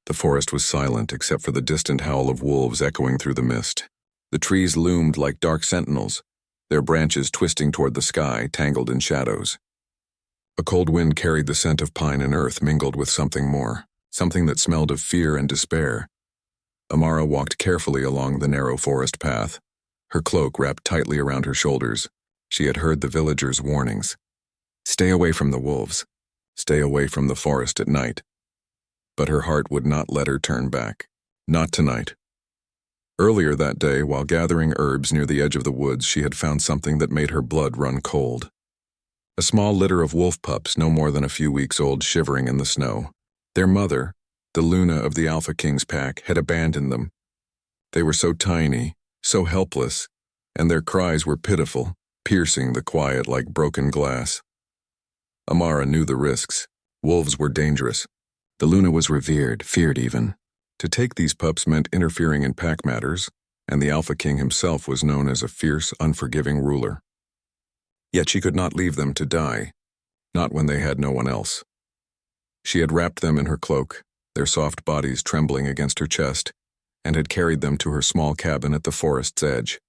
The forest was silent except for the distant howl of wolves echoing through the mist. The trees loomed like dark sentinels, their branches twisting toward the sky, tangled in shadows. A cold wind carried the scent of pine and earth mingled with something more, something that smelled of fear and despair. Amara walked carefully along the narrow forest path, her cloak wrapped tightly around her shoulders. She had heard the villagers' warnings. Stay away from the wolves. Stay away from the forest at night. But her heart would not let her turn back. Not tonight. Earlier that day, while gathering herbs near the edge of the woods, she had found something that made her blood run cold. A small litter of wolf pups, no more than a few weeks old, shivering in the snow. Their mother, the Luna of the Alpha King's pack, had abandoned them. They were so tiny, so helpless, and their cries were pitiful, piercing the quiet like broken glass. Amara knew the risks. Wolves were dangerous. The Luna was revered, feared even. To take these pups meant interfering in pack matters, and the Alpha King himself was known as a fierce, unforgiving ruler. Yet she could not leave them to die, not when they had no one else. She had wrapped them in her cloak, their soft bodies trembling against her chest, and had carried them to her small cabin at the forest's edge.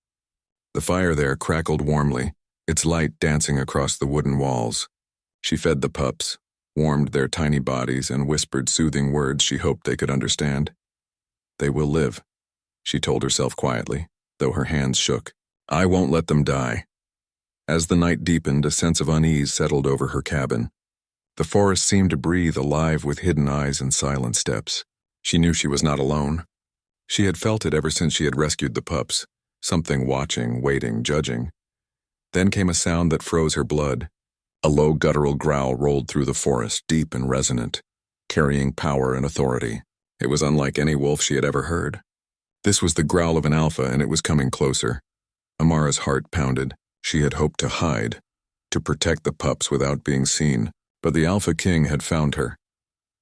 The fire there crackled warmly, its light dancing across the wooden walls. She fed the pups, warmed their tiny bodies, and whispered soothing words she hoped they could understand. They will live, she told herself quietly, though her hands shook. I won't let them die. As the night deepened, a sense of unease settled over her cabin. The forest seemed to breathe alive with hidden eyes and silent steps. She knew she was not alone. She had felt it ever since she had rescued the pups, something watching, waiting, judging. Then came a sound that froze her blood. A low guttural growl rolled through the forest, deep and resonant, carrying power and authority. It was unlike any wolf she had ever heard. This was the growl of an alpha, and it was coming closer. Amara's heart pounded. She had hoped to hide, to protect the pups without being seen, but the Alpha King had found her.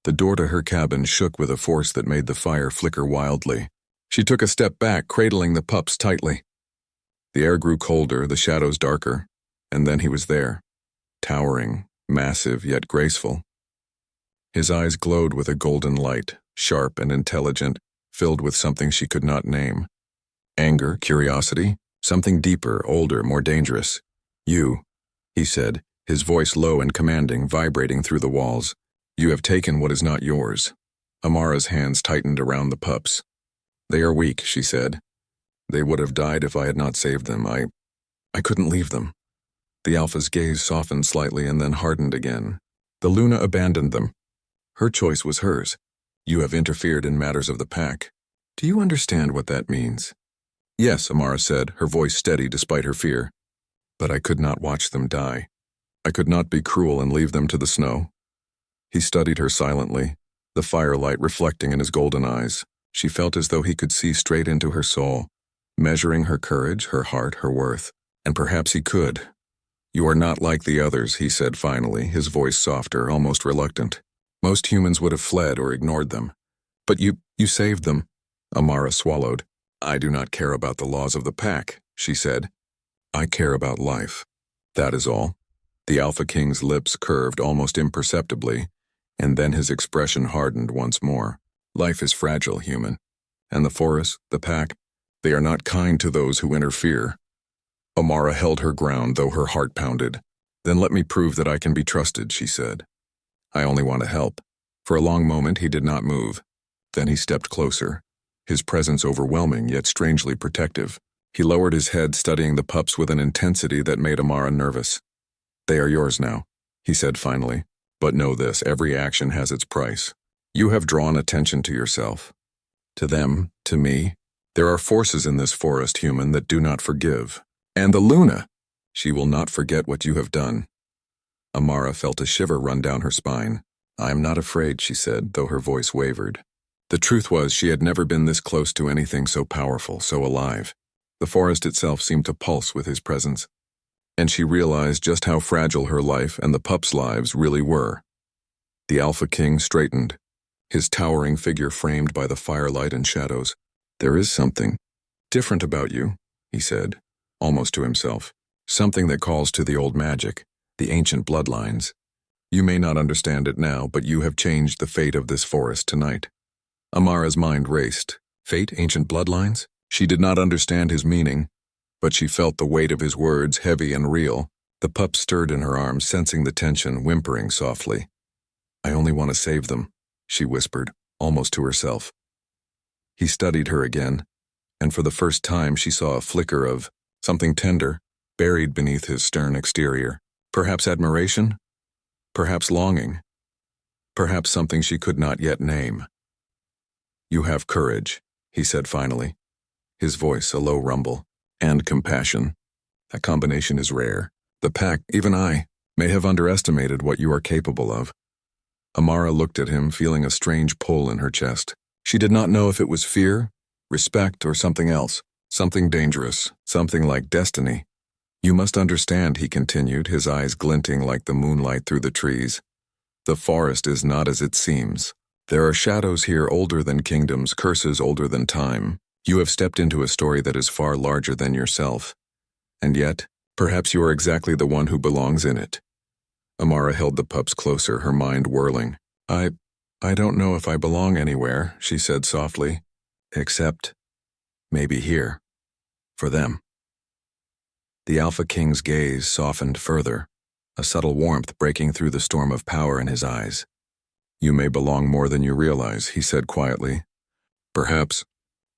The door to her cabin shook with a force that made the fire flicker wildly. She took a step back, cradling the pups tightly. The air grew colder, the shadows darker, and then he was there, towering, massive yet graceful. His eyes glowed with a golden light, sharp and intelligent, filled with something she could not name. Anger, curiosity, something deeper, older, more dangerous. You, he said, his voice low and commanding, vibrating through the walls. You have taken what is not yours. Amara's hands tightened around the pups. They are weak, she said. They would have died if I had not saved them. I couldn't leave them. The Alpha's gaze softened slightly and then hardened again. The Luna abandoned them. Her choice was hers. You have interfered in matters of the pack. Do you understand what that means? Yes, Amara said, her voice steady despite her fear. But I could not watch them die. I could not be cruel and leave them to the snow. He studied her silently, the firelight reflecting in his golden eyes. She felt as though he could see straight into her soul, measuring her courage, her heart, her worth. And perhaps he could. You are not like the others, he said finally, his voice softer, almost reluctant. Most humans would have fled or ignored them. But you saved them. Amara swallowed. I do not care about the laws of the pack, she said. I care about life. That is all. The Alpha King's lips curved almost imperceptibly, and then his expression hardened once more. Life is fragile, human. And the forest, the pack, they are not kind to those who interfere. Amara held her ground, though her heart pounded. Then let me prove that I can be trusted, she said. I only want to help. For a long moment he did not move. Then he stepped closer, his presence overwhelming yet strangely protective. He lowered his head, studying the pups with an intensity that made Amara nervous. They are yours now, he said finally. But know this, every action has its price. You have drawn attention to yourself. To them, to me. There are forces in this forest, human, that do not forgive. And the Luna! She will not forget what you have done. Amara felt a shiver run down her spine. I am not afraid, she said, though her voice wavered. The truth was, she had never been this close to anything so powerful, so alive. The forest itself seemed to pulse with his presence. And she realized just how fragile her life and the pups' lives really were. The Alpha King straightened, his towering figure framed by the firelight and shadows. There is something different about you, he said, almost to himself. Something that calls to the old magic, the ancient bloodlines. You may not understand it now, but you have changed the fate of this forest tonight. Amara's mind raced. Fate, ancient bloodlines? She did not understand his meaning, but she felt the weight of his words, heavy and real. The pup stirred in her arms, sensing the tension, whimpering softly. "I only want to save them," she whispered, almost to herself. He studied her again, and for the first time she saw a flicker of something tender buried beneath his stern exterior. Perhaps admiration? Perhaps longing? Perhaps something she could not yet name. "You have courage," he said finally, his voice a low rumble, "and compassion. That combination is rare. The pack, even I, may have underestimated what you are capable of." Amara looked at him, feeling a strange pull in her chest. She did not know if it was fear, respect, or something else, something dangerous, something like destiny. "You must understand," he continued, his eyes glinting like the moonlight through the trees. "The forest is not as it seems. There are shadows here older than kingdoms, curses older than time. You have stepped into a story that is far larger than yourself. And yet, perhaps you are exactly the one who belongs in it." Amara held the pups closer, her mind whirling. I don't know if I belong anywhere," she said softly, "except maybe here. For them." The Alpha King's gaze softened further, a subtle warmth breaking through the storm of power in his eyes. "You may belong more than you realize," he said quietly. "Perhaps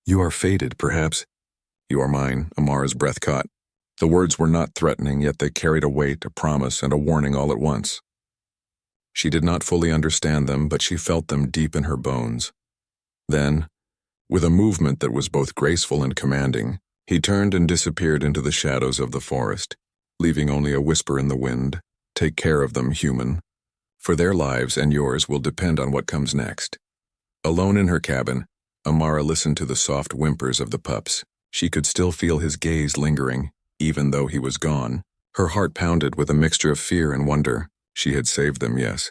you are fated, perhaps you are mine." Amara's breath caught. The words were not threatening, yet they carried a weight, a promise, and a warning all at once. She did not fully understand them, but she felt them deep in her bones. Then, with a movement that was both graceful and commanding, he turned and disappeared into the shadows of the forest, leaving only a whisper in the wind. "Take care of them, human. For their lives and yours will depend on what comes next." Alone in her cabin, Amara listened to the soft whimpers of the pups. She could still feel his gaze lingering, even though he was gone. Her heart pounded with a mixture of fear and wonder. She had saved them, yes,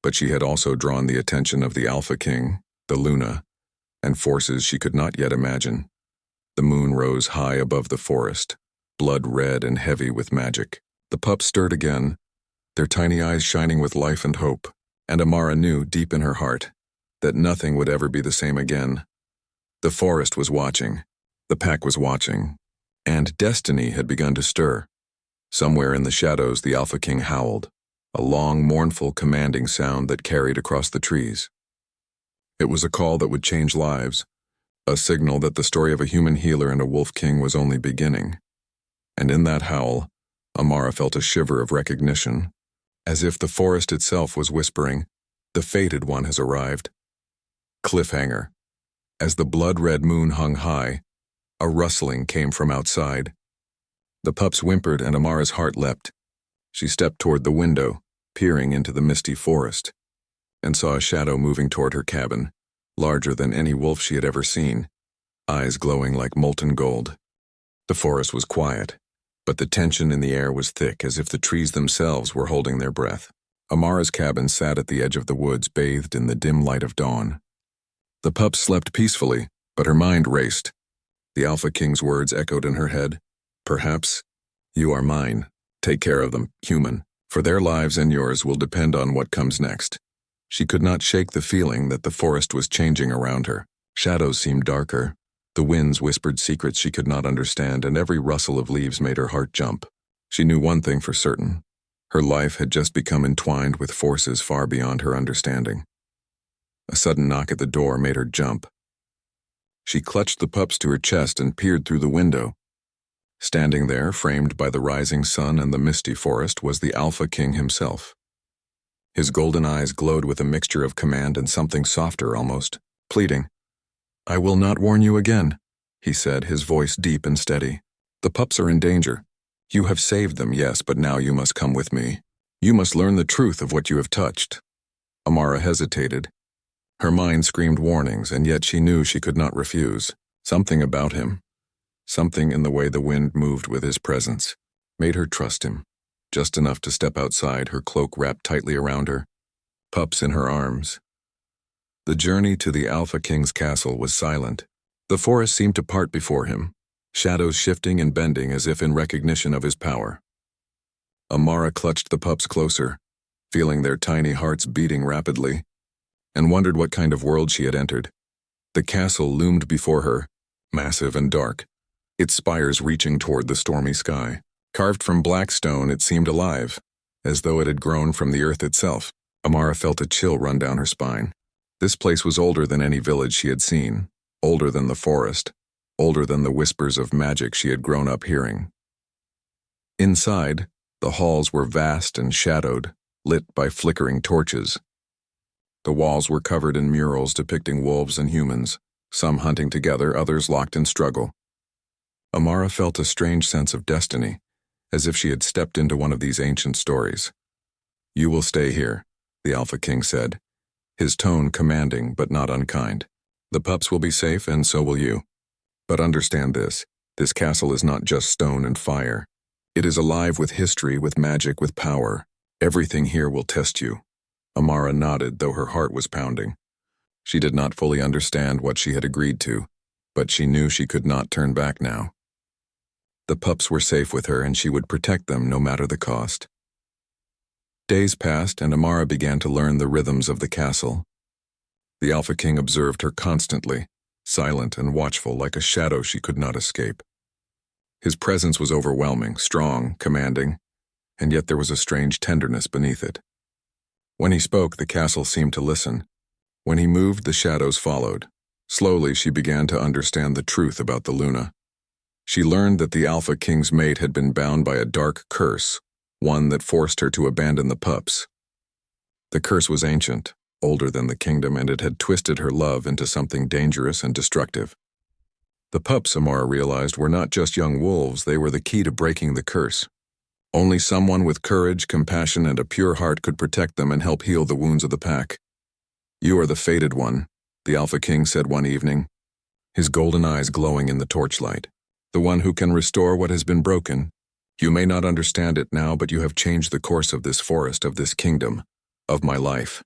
but she had also drawn the attention of the Alpha King, the Luna, and forces she could not yet imagine. The moon rose high above the forest, blood red and heavy with magic. The pups stirred again, their tiny eyes shining with life and hope, and Amara knew deep in her heart that nothing would ever be the same again. The forest was watching, the pack was watching, and destiny had begun to stir. Somewhere in the shadows the Alpha King howled, a long, mournful, commanding sound that carried across the trees. It was a call that would change lives, a signal that the story of a human healer and a wolf king was only beginning. And in that howl, Amara felt a shiver of recognition, as if the forest itself was whispering, "The fated one has arrived." Cliffhanger. As the blood-red moon hung high, a rustling came from outside. The pups whimpered and Amara's heart leapt. She stepped toward the window, peering into the misty forest, and saw a shadow moving toward her cabin, larger than any wolf she had ever seen, eyes glowing like molten gold. The forest was quiet, but the tension in the air was thick, as if the trees themselves were holding their breath. Amara's cabin sat at the edge of the woods, bathed in the dim light of dawn. The pups slept peacefully, but her mind raced. The Alpha King's words echoed in her head. "Perhaps you are mine. Take care of them, human. For their lives and yours will depend on what comes next." She could not shake the feeling that the forest was changing around her. Shadows seemed darker. The winds whispered secrets she could not understand, and every rustle of leaves made her heart jump. She knew one thing for certain. Her life had just become entwined with forces far beyond her understanding. A sudden knock at the door made her jump. She clutched the pups to her chest and peered through the window. Standing there, framed by the rising sun and the misty forest, was the Alpha King himself. His golden eyes glowed with a mixture of command and something softer, almost pleading. "I will not warn you again," he said, his voice deep and steady. "The pups are in danger. You have saved them, yes, but now you must come with me. You must learn the truth of what you have touched." Amara hesitated. Her mind screamed warnings, and yet she knew she could not refuse. Something about him, something in the way the wind moved with his presence, made her trust him, just enough to step outside, her cloak wrapped tightly around her, pups in her arms. The journey to the Alpha King's castle was silent. The forest seemed to part before him, shadows shifting and bending as if in recognition of his power. Amara clutched the pups closer, feeling their tiny hearts beating rapidly, and wondered what kind of world she had entered. The castle loomed before her, massive and dark, its spires reaching toward the stormy sky. Carved from black stone, it seemed alive, as though it had grown from the earth itself. Amara felt a chill run down her spine. This place was older than any village she had seen, older than the forest, older than the whispers of magic she had grown up hearing. Inside, the halls were vast and shadowed, lit by flickering torches. The walls were covered in murals depicting wolves and humans, some hunting together, others locked in struggle. Amara felt a strange sense of destiny, as if she had stepped into one of these ancient stories. "You will stay here," the Alpha King said, his tone commanding but not unkind. "The pups will be safe, and so will you. But understand this castle is not just stone and fire. It is alive with history, with magic, with power. Everything here will test you." Amara nodded, though her heart was pounding. She did not fully understand what she had agreed to, but she knew she could not turn back now. The pups were safe with her, and she would protect them no matter the cost. Days passed, and Amara began to learn the rhythms of the castle. The Alpha King observed her constantly, silent and watchful like a shadow she could not escape. His presence was overwhelming, strong, commanding, and yet there was a strange tenderness beneath it. When he spoke, the castle seemed to listen. When he moved, the shadows followed. Slowly, she began to understand the truth about the Luna. She learned that the Alpha King's mate had been bound by a dark curse, one that forced her to abandon the pups. The curse was ancient, older than the kingdom, and it had twisted her love into something dangerous and destructive. The pups, Amara realized, were not just young wolves, they were the key to breaking the curse. Only someone with courage, compassion, and a pure heart could protect them and help heal the wounds of the pack. "You are the fated one," the Alpha King said one evening, his golden eyes glowing in the torchlight. "The one who can restore what has been broken. You may not understand it now, but you have changed the course of this forest, of this kingdom, of my life."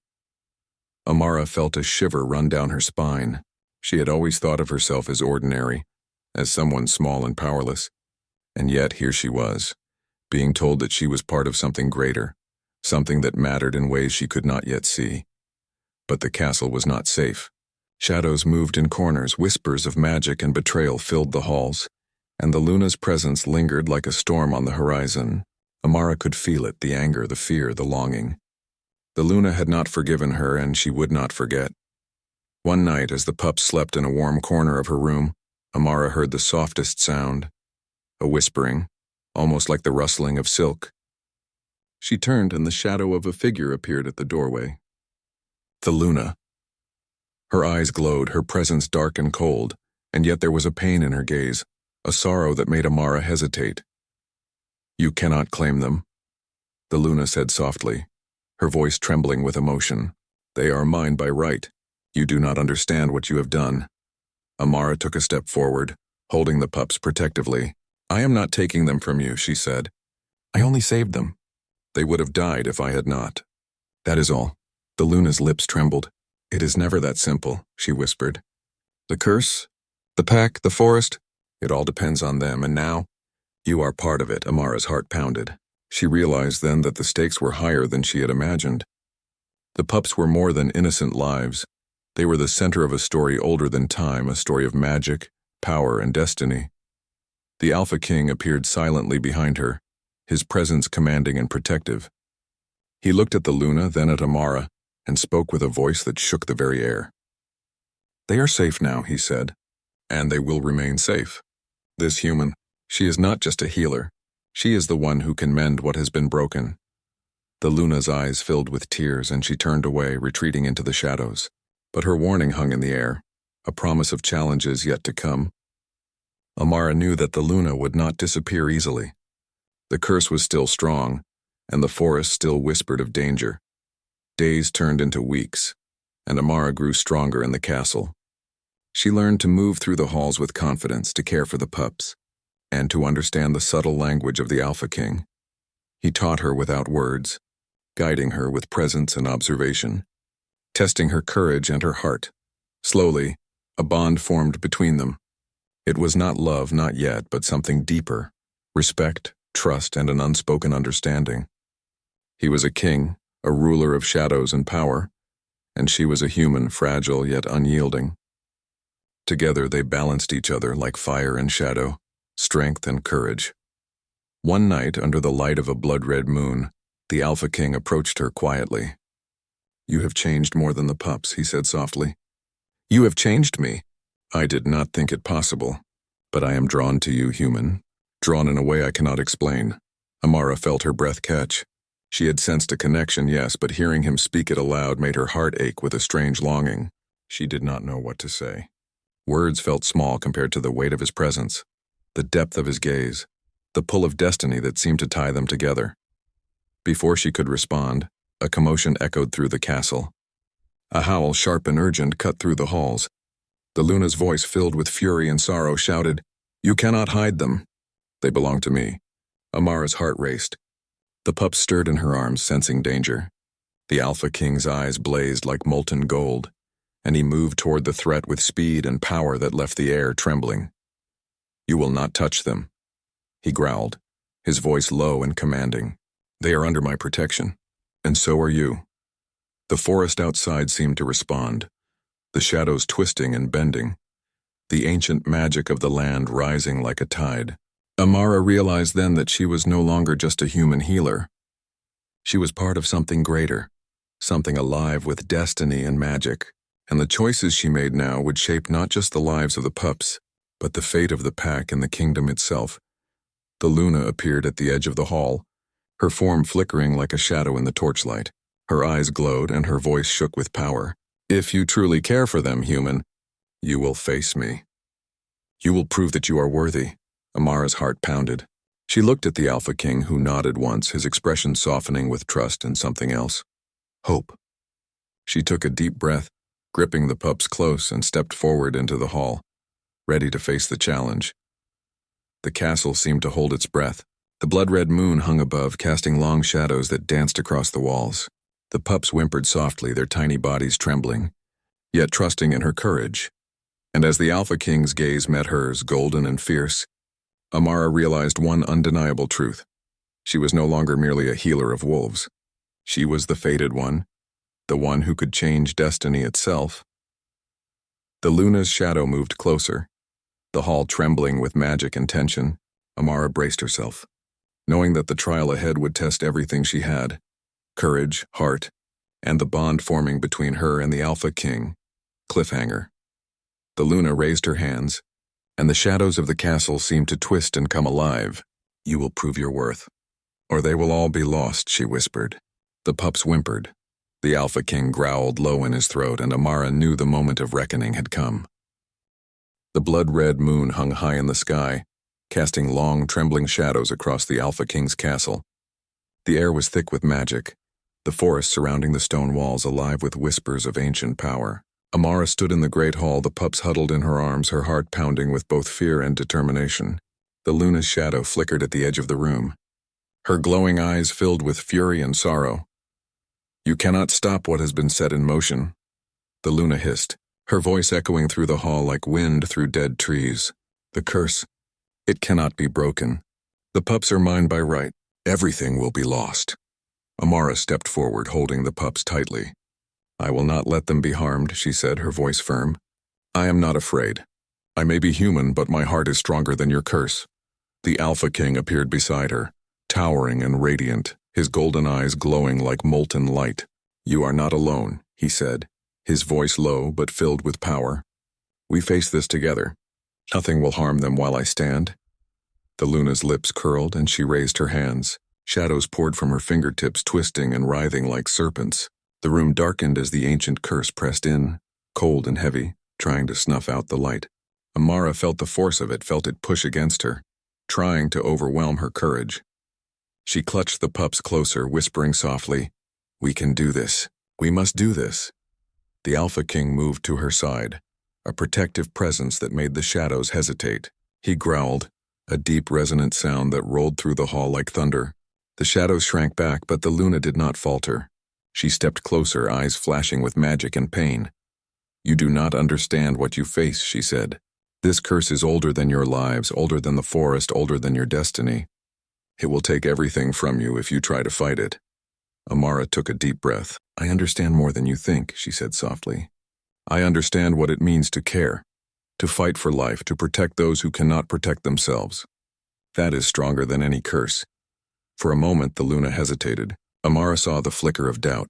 Amara felt a shiver run down her spine. She had always thought of herself as ordinary, as someone small and powerless, and yet here she was, being told that she was part of something greater, something that mattered in ways she could not yet see. But the castle was not safe. Shadows moved in corners, whispers of magic and betrayal filled the halls, and the Luna's presence lingered like a storm on the horizon. Amara could feel it, the anger, the fear, the longing. The Luna had not forgiven her, and she would not forget. One night, as the pups slept in a warm corner of her room, Amara heard the softest sound, a whispering, almost like the rustling of silk. She turned, and the shadow of a figure appeared at the doorway. The Luna. Her eyes glowed, her presence dark and cold, and yet there was a pain in her gaze, a sorrow that made Amara hesitate. "You cannot claim them," the Luna said softly, her voice trembling with emotion. "They are mine by right. You do not understand what you have done." Amara took a step forward, holding the pups protectively. "I am not taking them from you," she said. "I only saved them. They would have died if I had not. That is all." The Luna's lips trembled. "It is never that simple," she whispered. "The curse? The pack? The forest? It all depends on them, and now, you are part of it." Amara's heart pounded. She realized then that the stakes were higher than she had imagined. The pups were more than innocent lives. They were the center of a story older than time, a story of magic, power, and destiny. The Alpha King appeared silently behind her, his presence commanding and protective. He looked at the Luna, then at Amara, and spoke with a voice that shook the very air. "They are safe now," he said, "and they will remain safe. This human, she is not just a healer. She is the one who can mend what has been broken." The Luna's eyes filled with tears, and she turned away, retreating into the shadows. But her warning hung in the air, a promise of challenges yet to come. Amara knew that the Luna would not disappear easily. The curse was still strong, and the forest still whispered of danger. Days turned into weeks, and Amara grew stronger in the castle. She learned to move through the halls with confidence, to care for the pups, and to understand the subtle language of the Alpha King. He taught her without words, guiding her with presence and observation, testing her courage and her heart. Slowly, a bond formed between them. It was not love, not yet, but something deeper, respect, trust, and an unspoken understanding. He was a king, a ruler of shadows and power, and she was a human, fragile yet unyielding. Together they balanced each other like fire and shadow, strength and courage. One night, under the light of a blood-red moon, the Alpha King approached her quietly. "You have changed more than the pups," he said softly. "You have changed me. I did not think it possible. But I am drawn to you, human. Drawn in a way I cannot explain." Amara felt her breath catch. She had sensed a connection, yes, but hearing him speak it aloud made her heart ache with a strange longing. She did not know what to say. Words felt small compared to the weight of his presence, the depth of his gaze, the pull of destiny that seemed to tie them together. Before she could respond, a commotion echoed through the castle. A howl, sharp and urgent, cut through the halls. The Luna's voice, filled with fury and sorrow, shouted, "You cannot hide them. They belong to me." Amara's heart raced. The pup stirred in her arms, sensing danger. The Alpha King's eyes blazed like molten gold, and he moved toward the threat with speed and power that left the air trembling. "You will not touch them," he growled, his voice low and commanding. "They are under my protection, and so are you." The forest outside seemed to respond, the shadows twisting and bending, the ancient magic of the land rising like a tide. Amara realized then that she was no longer just a human healer. She was part of something greater, something alive with destiny and magic, and the choices she made now would shape not just the lives of the pups, but the fate of the pack and the kingdom itself. The Luna appeared at the edge of the hall, her form flickering like a shadow in the torchlight. Her eyes glowed and her voice shook with power. "If you truly care for them, human, you will face me. You will prove that you are worthy." Amara's heart pounded. She looked at the Alpha King, who nodded once, his expression softening with trust and something else. Hope. She took a deep breath, gripping the pups close, and stepped forward into the hall, ready to face the challenge. The castle seemed to hold its breath. The blood-red moon hung above, casting long shadows that danced across the walls. The pups whimpered softly, their tiny bodies trembling, yet trusting in her courage. And as the Alpha King's gaze met hers, golden and fierce, Amara realized one undeniable truth. She was no longer merely a healer of wolves. She was the fated one, the one who could change destiny itself. The Luna's shadow moved closer, the hall trembling with magic and tension. Amara braced herself, knowing that the trial ahead would test everything she had: courage, heart, and the bond forming between her and the Alpha King. Cliffhanger. The Luna raised her hands, and the shadows of the castle seemed to twist and come alive. "You will prove your worth, or they will all be lost," she whispered. The pups whimpered. The Alpha King growled low in his throat, and Amara knew the moment of reckoning had come. The blood-red moon hung high in the sky, casting long, trembling shadows across the Alpha King's castle. The air was thick with magic, the forest surrounding the stone walls alive with whispers of ancient power. Amara stood in the great hall, the pups huddled in her arms, her heart pounding with both fear and determination. The Luna's shadow flickered at the edge of the room, her glowing eyes filled with fury and sorrow. "You cannot stop what has been set in motion," the Luna hissed, her voice echoing through the hall like wind through dead trees. "The curse, it cannot be broken. The pups are mine by right. Everything will be lost." Amara stepped forward, holding the pups tightly. "I will not let them be harmed," she said, her voice firm. "I am not afraid. I may be human, but my heart is stronger than your curse." The Alpha King appeared beside her, towering and radiant, his golden eyes glowing like molten light. "You are not alone," he said, his voice low but filled with power. "We face this together. Nothing will harm them while I stand." The Luna's lips curled and she raised her hands. Shadows poured from her fingertips, twisting and writhing like serpents. The room darkened as the ancient curse pressed in, cold and heavy, trying to snuff out the light. Amara felt the force of it, felt it push against her, trying to overwhelm her courage. She clutched the pups closer, whispering softly, "We can do this. We must do this." The Alpha King moved to her side, a protective presence that made the shadows hesitate. He growled, a deep resonant sound that rolled through the hall like thunder. The shadows shrank back, but the Luna did not falter. She stepped closer, eyes flashing with magic and pain. "You do not understand what you face," she said. "This curse is older than your lives, older than the forest, older than your destiny. It will take everything from you if you try to fight it." Amara took a deep breath. "I understand more than you think," she said softly. "I understand what it means to care, to fight for life, to protect those who cannot protect themselves. That is stronger than any curse. For a moment, the Luna hesitated. Amara saw the flicker of doubt,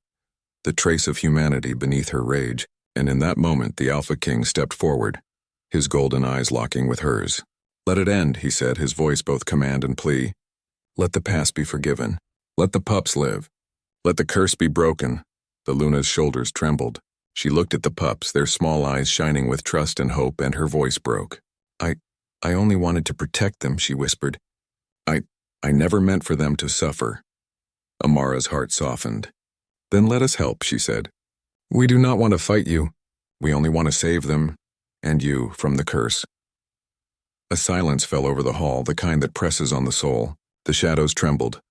the trace of humanity beneath her rage, and in that moment the Alpha King stepped forward, his golden eyes locking with hers. "Let it end," he said, his voice both command and plea. "Let the past be forgiven. Let the pups live. Let the curse be broken." The Luna's shoulders trembled. She looked at the pups, their small eyes shining with trust and hope, and her voice broke. I only wanted to protect them," she whispered. I never meant for them to suffer." Amara's heart softened. "Then let us help," she said. "We do not want to fight you. We only want to save them, and you, from the curse." A silence fell over the hall, the kind that presses on the soul. The shadows trembled,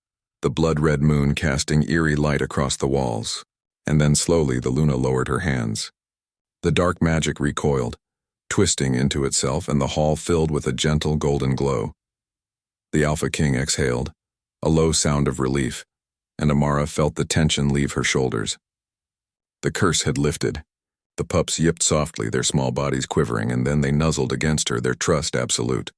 the blood-red moon casting eerie light across the walls. And then slowly the Luna lowered her hands. The dark magic recoiled, twisting into itself, and the hall filled with a gentle golden glow. The Alpha King exhaled, a low sound of relief, and Amara felt the tension leave her shoulders. The curse had lifted. The pups yipped softly, their small bodies quivering, and then they nuzzled against her, their trust absolute.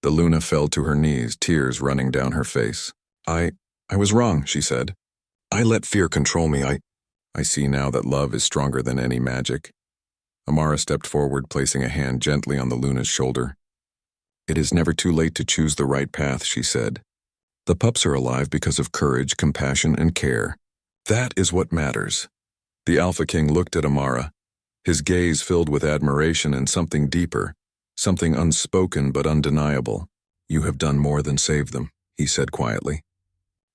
The Luna fell to her knees, tears running down her face. I was wrong," she said. "I let fear control me. I see now that love is stronger than any magic." Amara stepped forward, placing a hand gently on the Luna's shoulder. "It is never too late to choose the right path," she said. "The pups are alive because of courage, compassion, and care. That is what matters." The Alpha King looked at Amara, his gaze filled with admiration and something deeper, something unspoken but undeniable. "You have done more than save them," he said quietly.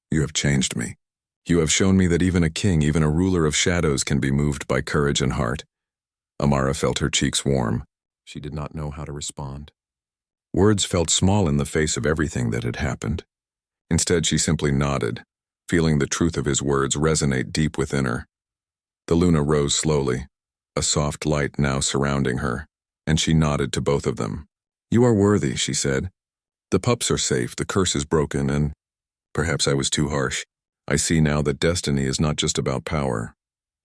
"You have changed me. You have shown me that even a king, even a ruler of shadows, can be moved by courage and heart." Amara felt her cheeks warm. She did not know how to respond. Words felt small in the face of everything that had happened. Instead, she simply nodded, feeling the truth of his words resonate deep within her. The Luna rose slowly, a soft light now surrounding her, and she nodded to both of them. "You are worthy," she said. "The pups are safe, the curse is broken, and perhaps I was too harsh. I see now that destiny is not just about power.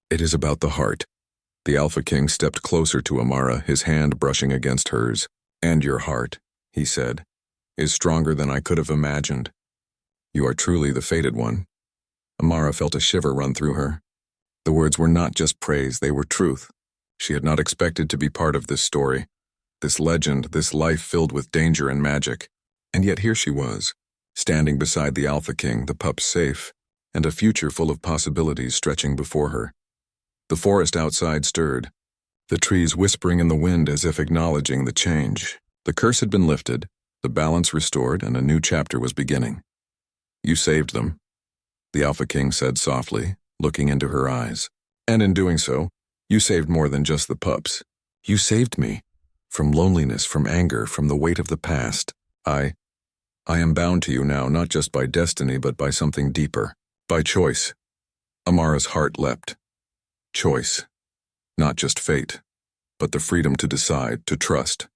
It is about the heart." The Alpha King stepped closer to Amara, his hand brushing against hers. "And your heart," he said, "is stronger than I could have imagined. You are truly the fated one." Amara felt a shiver run through her. The words were not just praise, they were truth. She had not expected to be part of this story, this legend, this life filled with danger and magic. And yet here she was, standing beside the Alpha King, the pups safe, and a future full of possibilities stretching before her. The forest outside stirred, the trees whispering in the wind as if acknowledging the change. The curse had been lifted, the balance restored, and a new chapter was beginning. "You saved them," the Alpha King said softly, looking into her eyes. "And in doing so, you saved more than just the pups. You saved me. From loneliness, from anger, from the weight of the past. I am bound to you now, not just by destiny, but by something deeper. By choice." Amara's heart leapt. Choice. Not just fate, but the freedom to decide, to trust,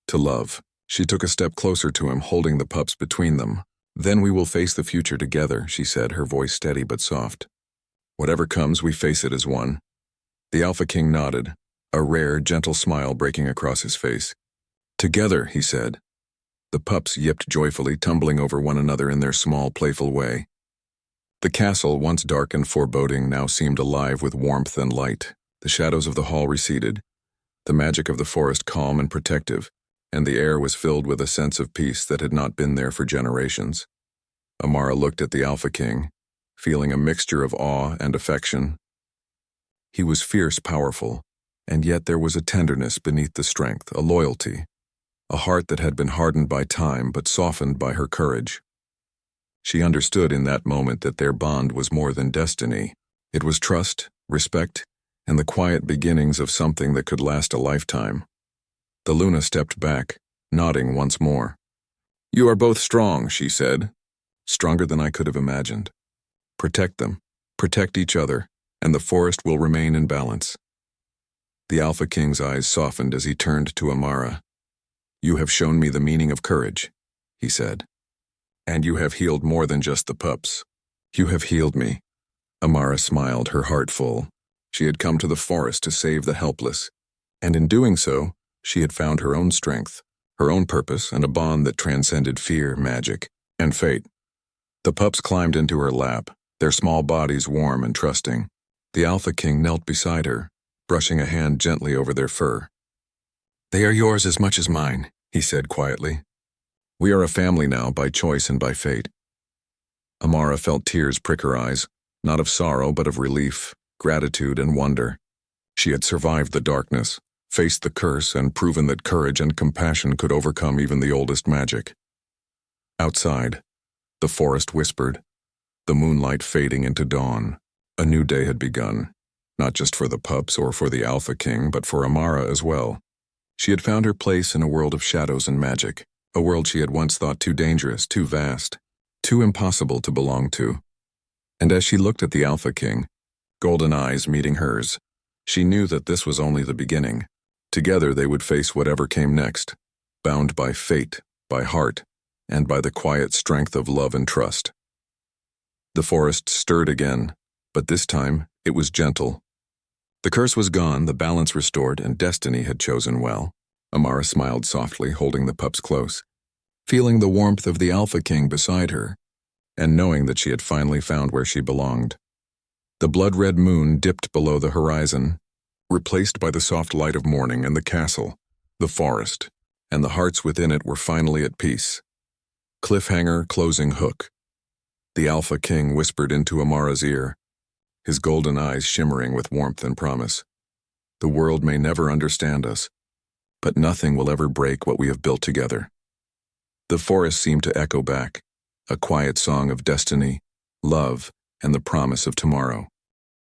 to love. She took a step closer to him, holding the pups between them. "Then we will face the future together," she said, her voice steady but soft. "Whatever comes, we face it as one." The Alpha King nodded, a rare, gentle smile breaking across his face. "Together," he said. The pups yipped joyfully, tumbling over one another in their small, playful way. The castle, once dark and foreboding, now seemed alive with warmth and light. The shadows of the hall receded, the magic of the forest calm and protective, and the air was filled with a sense of peace that had not been there for generations. Amara looked at the Alpha King, feeling a mixture of awe and affection. He was fierce, powerful, and yet there was a tenderness beneath the strength, a loyalty, a heart that had been hardened by time but softened by her courage. She understood in that moment that their bond was more than destiny. It was trust, respect, and the quiet beginnings of something that could last a lifetime. The Luna stepped back, nodding once more. "You are both strong," she said. "Stronger than I could have imagined. Protect them, protect each other, and the forest will remain in balance." The Alpha King's eyes softened as he turned to Amara. "You have shown me the meaning of courage," he said. "And you have healed more than just the pups. You have healed me." Amara smiled, her heart full. She had come to the forest to save the helpless, and in doing so, She had found her own strength, her own purpose, and a bond that transcended fear, magic, and fate. The pups climbed into her lap, their small bodies warm and trusting. The Alpha King knelt beside her, brushing a hand gently over their fur. "They are yours as much as mine," he said quietly. "We are a family now, by choice and by fate." Amara felt tears prick her eyes, not of sorrow but of relief, gratitude, and wonder. She had survived the darkness, faced the curse, and proven that courage and compassion could overcome even the oldest magic. Outside, the forest whispered, the moonlight fading into dawn. A new day had begun, not just for the pups or for the Alpha King, but for Amara as well. She had found her place in a world of shadows and magic, a world she had once thought too dangerous, too vast, too impossible to belong to. And as she looked at the Alpha King, golden eyes meeting hers, she knew that this was only the beginning. Together they would face whatever came next, bound by fate, by heart, and by the quiet strength of love and trust. The forest stirred again, but this time it was gentle. The curse was gone, the balance restored, and destiny had chosen well. Amara smiled softly, holding the pups close, feeling the warmth of the Alpha King beside her, and knowing that she had finally found where she belonged. The blood-red moon dipped below the horizon, replaced by the soft light of morning, and the castle, the forest, and the hearts within it were finally at peace. Cliffhanger, closing hook. The Alpha King whispered into Amara's ear, his golden eyes shimmering with warmth and promise. "The world may never understand us, but nothing will ever break what we have built together." The forest seemed to echo back, a quiet song of destiny, love, and the promise of tomorrow.